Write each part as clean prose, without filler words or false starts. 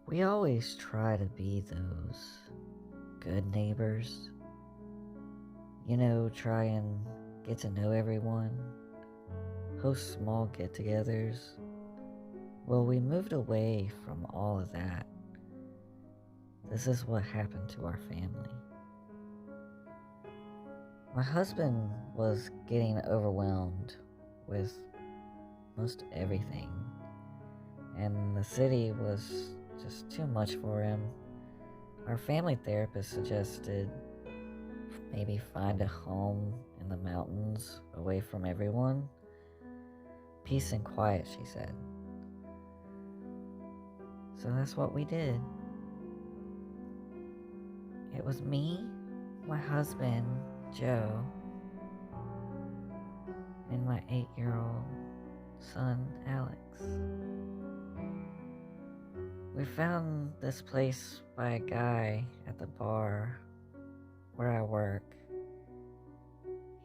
We always try to be those good neighbors, try and get to know everyone, host small get togethers. Well, we moved away from all of that. This is what happened to our family. My husband was getting overwhelmed with most everything, and the city was just too much for him. Our family therapist suggested maybe find a home in the mountains away from everyone. Peace and quiet, she said. So that's what we did. It was me, my husband, Joe, and my 8-year-old son, Alex. We found this place by a guy at the bar where I work.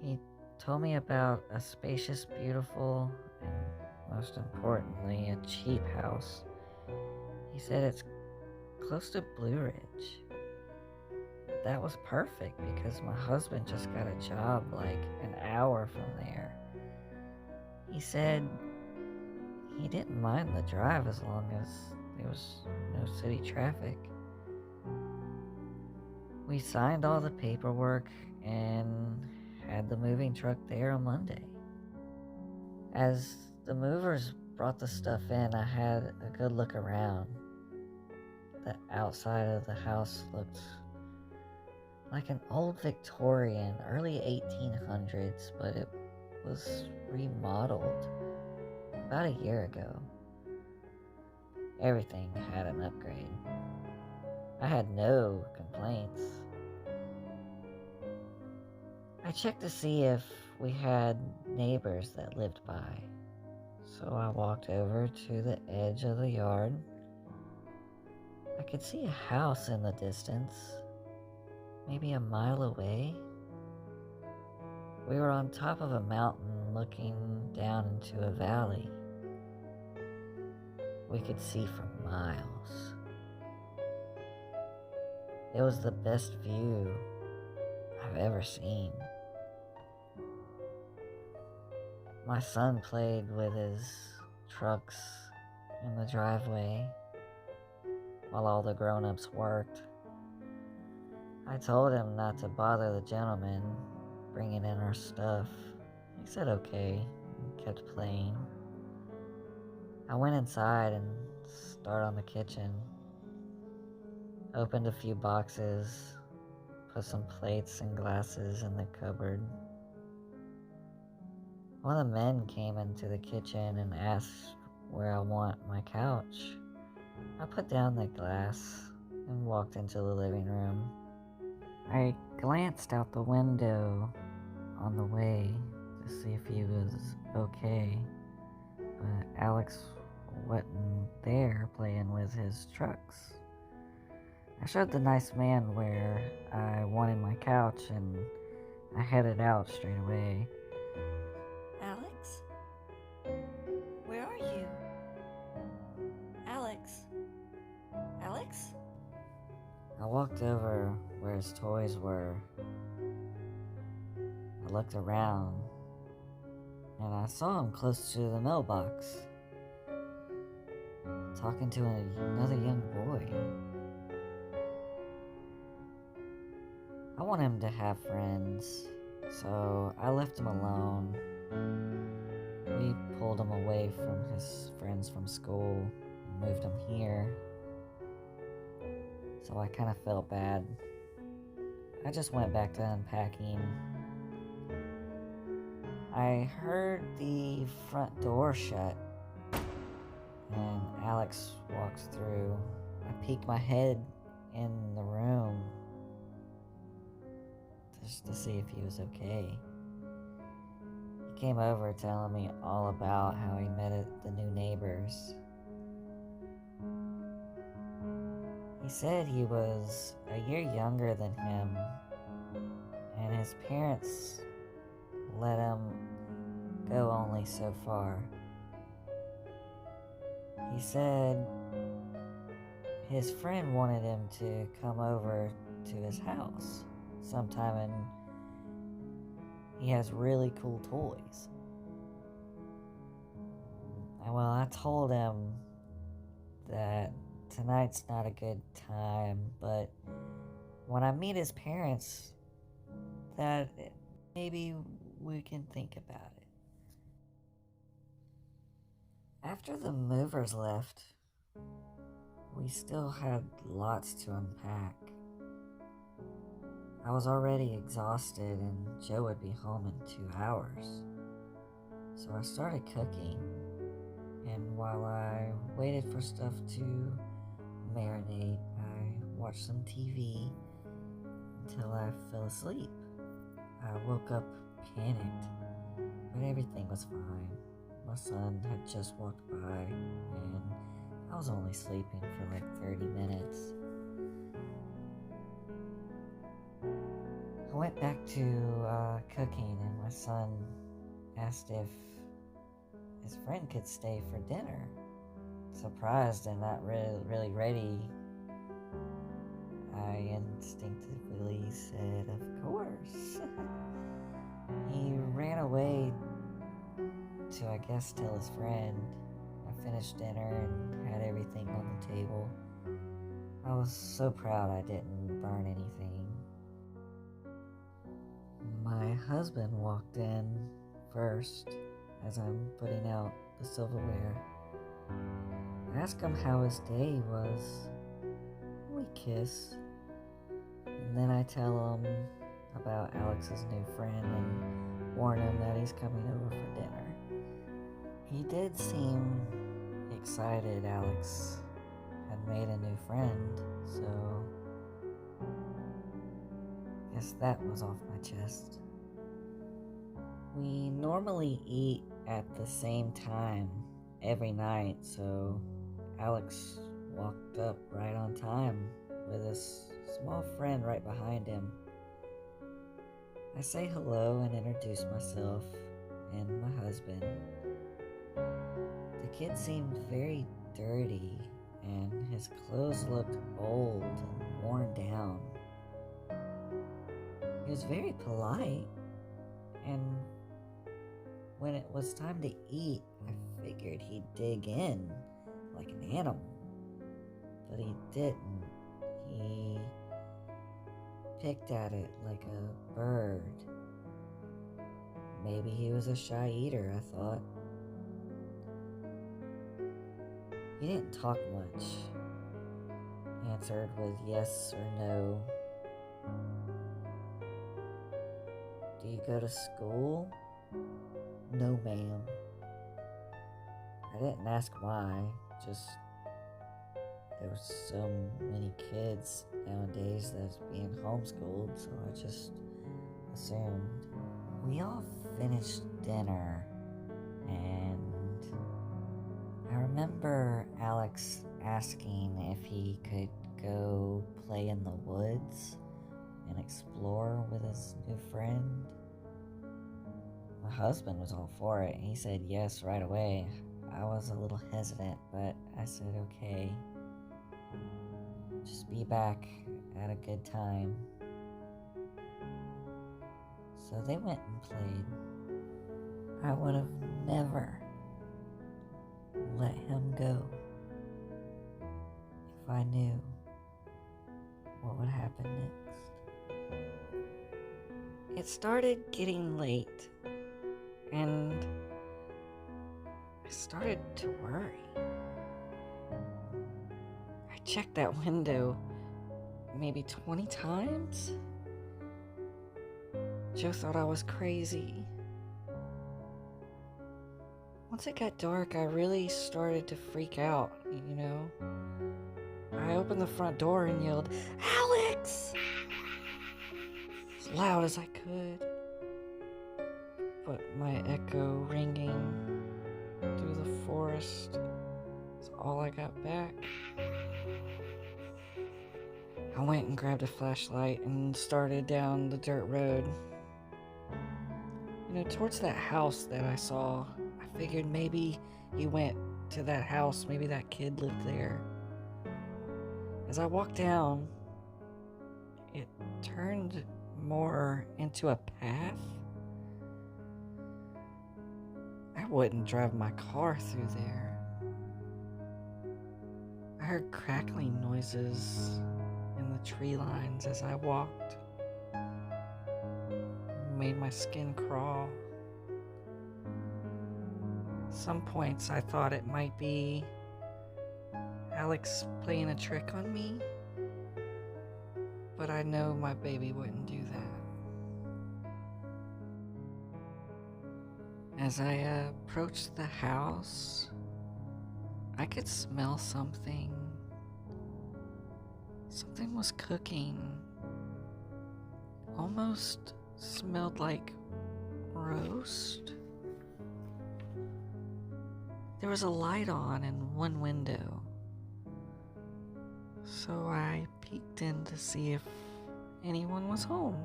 He told me about a spacious, beautiful, and most importantly, a cheap house. He said it's close to Blue Ridge. That was perfect because my husband just got a job like an hour from there. He said he didn't mind the drive as long as there was no city traffic. We signed all the paperwork and had the moving truck there on Monday. As the movers brought the stuff in, I had a good look around. The outside of the house looked like an old Victorian, early 1800s, but it was remodeled about a year ago. Everything had an upgrade. I had no complaints. I checked to see if we had neighbors that lived by. So I walked over to the edge of the yard. I could see a house in the distance, maybe a mile away. We were on top of a mountain looking down into a valley. We could see for miles. It was the best view I've ever seen. My son played with his trucks in the driveway while all the grown-ups worked. I told him not to bother the gentleman bringing in our stuff. He said okay and kept playing. I went inside and started on the kitchen. Opened a few boxes, put some plates and glasses in the cupboard. One of the men came into the kitchen and asked where I want my couch. I put down the glass and walked into the living room. I glanced out the window on the way to see if he was okay, but Alex wasn't there playing with his trucks. I showed the nice man where I wanted my couch and I headed out straight away. Alex? Where are you? Alex? Alex? I walked over where his toys were. I looked around and I saw him close to the mailbox, talking to another young boy. I want him to have friends, so I left him alone. We pulled him away from his friends from school and moved him here, so I kind of felt bad. I just went back to unpacking. I heard the front door shut, and Alex walks through. I peeked my head in the room just to see if he was okay. He came over telling me all about how he met the new neighbors. He said he was a year younger than him, and his parents let him go only so far. He said his friend wanted him to come over to his house sometime, and he has really cool toys. Well, I told him that tonight's not a good time, but when I meet his parents, that maybe we can think about it. After the movers left, we still had lots to unpack. I was already exhausted, and Joe would be home in 2 hours. So I started cooking, and while I waited for stuff to marinate, I watched some TV until I fell asleep. I woke up panicked, but everything was fine. My son had just walked by, and I was only sleeping for like 30 minutes. I went back to cooking, and my son asked if his friend could stay for dinner. Surprised and not really ready, I instinctively said, "Of course." He ran away to, I guess, tell his friend. I finished dinner and had everything on the table. I was so proud I didn't burn anything. My husband walked in first as I'm putting out the silverware. I asked him how his day was. We kiss, and then I tell him about Alex's new friend and warn him that he's coming over for dinner. He did seem excited. Alex had made a new friend, so I guess that was off my chest. We normally eat at the same time every night, so Alex walked up right on time with his small friend right behind him. I say hello and introduce myself and my husband. The kid seemed very dirty, and his clothes looked old and worn down. He was very polite, and when it was time to eat, I figured he'd dig in like an animal, but he didn't. He picked at it like a bird. Maybe he was a shy eater, I thought. He didn't talk much. He answered with yes or no. Do you go to school? No, ma'am. I didn't ask why, just there were so many kids nowadays that's being homeschooled, so I just assumed. We all finished dinner, and I remember Alex asking if he could go play in the woods and explore with his new friend. My husband was all for it. He said yes right away. I was a little hesitant, but I said okay. Just be back at a good time. So they went and played. I would have never let him go if I knew what would happen next. It started getting late, and I started to worry. I checked that window maybe 20 times. Joe thought I was crazy. Once it got dark, I really started to freak out, you know? I opened the front door and yelled, "Alex!" as loud as I could. But my echo ringing through the forest is all I got back. I went and grabbed a flashlight and started down the dirt road. You know, towards that house that I saw. I figured maybe he went to that house, maybe that kid lived there. As I walked down, it turned more into a path. I wouldn't drive my car through there. I heard crackling noises in the tree lines as I walked. It made my skin crawl. Some points I thought it might be Alex playing a trick on me, but I know my baby wouldn't do that. As I approached the house, I could smell something. Something was cooking. Almost smelled like roast. There was a light on in one window, so I peeked in to see if anyone was home.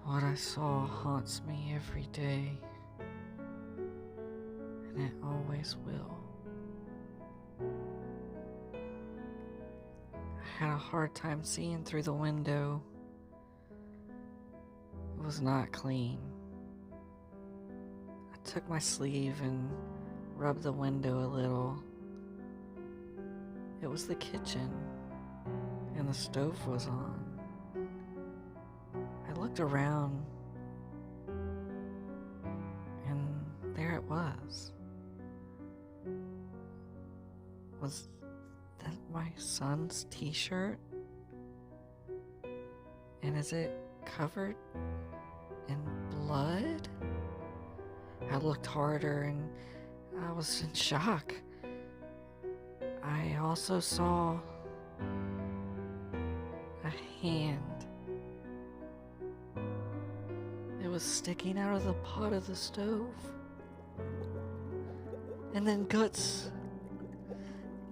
What I saw haunts me every day, and it always will. I had a hard time seeing through the window. It was not clean. I took my sleeve and rubbed the window a little. It was the kitchen, and the stove was on. I looked around, and there it was. Was that my son's t-shirt? And is it covered in blood? I looked harder and I was in shock. I also saw a hand. It was sticking out of the pot of the stove. And then guts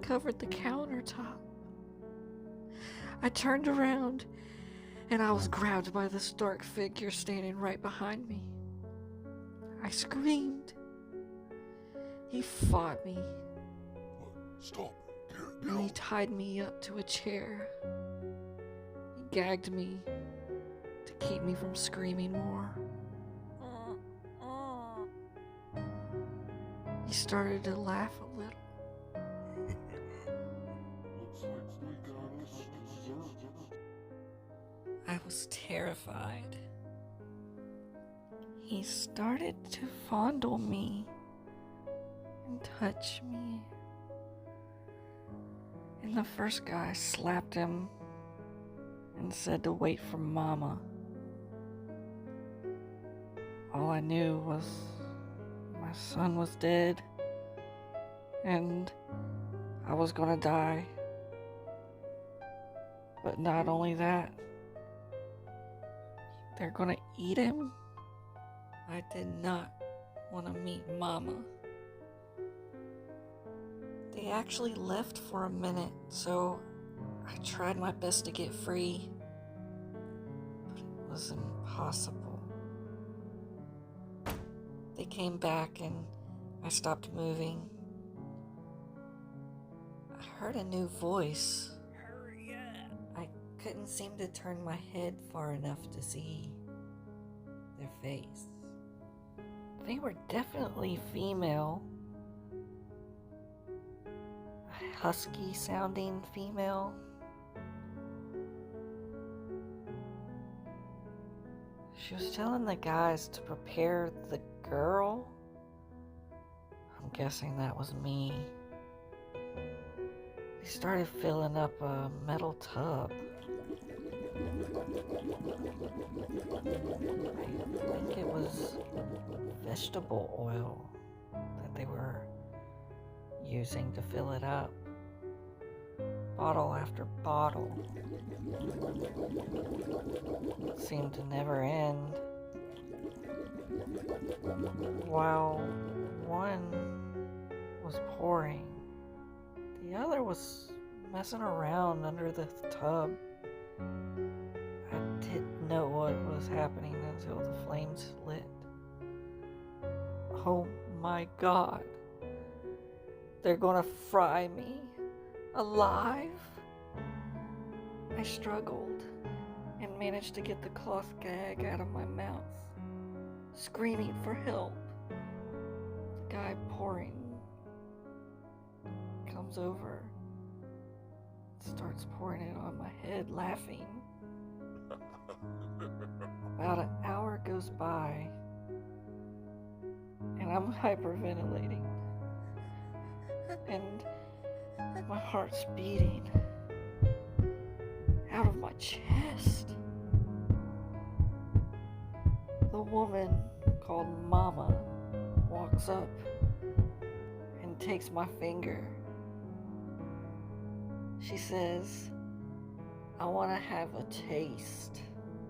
covered the countertop. I turned around and I was grabbed by this dark figure standing right behind me. I screamed. He fought me. Stop. And he tied me up to a chair. He gagged me to keep me from screaming more. He started to laugh a little. I was terrified. He started to fondle me and touch me. And the first guy slapped him and said to wait for Mama. All I knew was my son was dead and I was gonna die. But not only that, they're gonna eat him. I did not want to meet Mama. They actually left for a minute, so I tried my best to get free, but it was impossible. They came back and I stopped moving. I heard a new voice. Hurry up. I couldn't seem to turn my head far enough to see their face. They were definitely female. A husky sounding female. She was telling the guys to prepare the girl. I'm guessing that was me. They started filling up a metal tub. I think it was vegetable oil that they were using to fill it up. Bottle after bottle. It seemed to never end. While one was pouring, the other was messing around under the tub. I didn't know what was happening until the flames lit. Oh my God. they're gonna fry me alive. I struggled and managed to get the cloth gag out of my mouth, screaming for help. The guy pouring comes over, starts pouring it on my head, laughing. About an hour goes by, and I'm hyperventilating, and my heart's beating out of my chest. The woman called Mama walks up and takes my finger. She says, "I want to have a taste."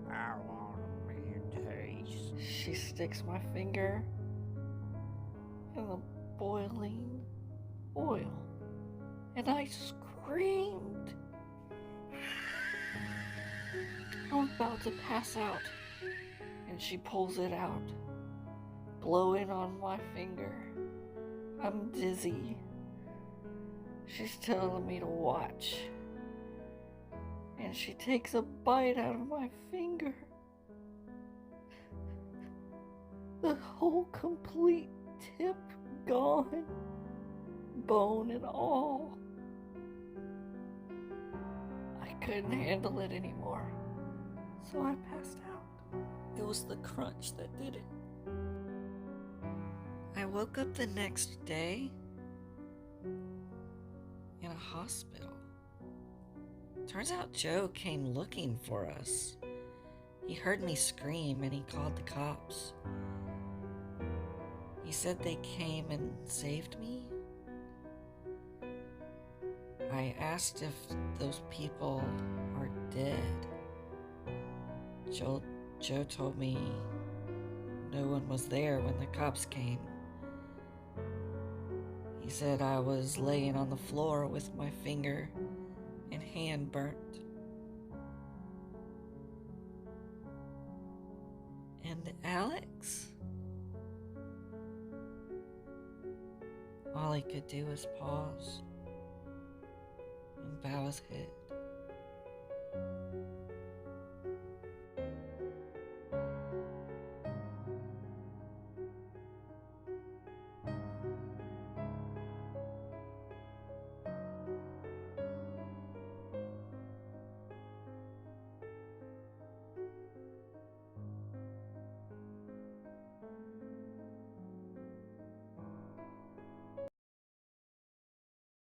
I want a taste. She sticks my finger in the boiling oil, and I screamed. I'm about to pass out, and she pulls it out, blowing on my finger. I'm dizzy. She's telling me to watch, and she takes a bite out of my finger. The whole complete tip gone, bone and all. I couldn't handle it anymore, so I passed out. It was the crunch that did it. I woke up the next day in a hospital. Turns out Joe came looking for us. He heard me scream and he called the cops. He said they came and saved me. I asked if those people are dead. Joe told me no one was there when the cops came. He said I was laying on the floor with my finger and hand burnt. And Alex? All he could do was pause and bow his head.